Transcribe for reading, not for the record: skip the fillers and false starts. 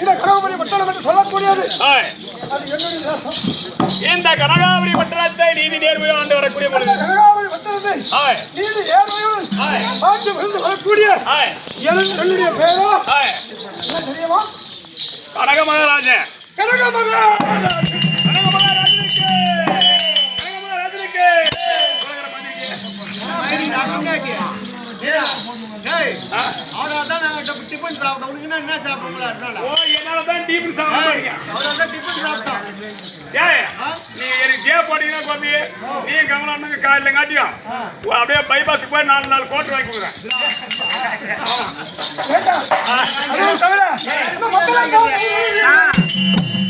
இந்த கனகாபுரி பட்டணம் என்று சொல்லக்கூடியது இந்த கனகாபுரி பட்டணத்தை நீதி நேர்மையில் ஆண்டு வரக்கூடிய கனகாபுரி பட்டணத்தை நீதி நேர்மையில் ஆண்டு வரக்கூடிய என்னுடைய பேரோ என்ன தெரியுமா? கனக மகாராஜன். கனக மகாராஜனுக்கு என்னாலதான் டிஃபன் சாப்பிடுறீங்க. நீ எனக்கு ஜே போட்டீங்கன்னா கோபி நீ கமலான்னு காலையில் காட்டியும் அப்படியே பைபாஸுக்கு போய் 4 கோட்டு வாங்கி கொடுக்குறேன்.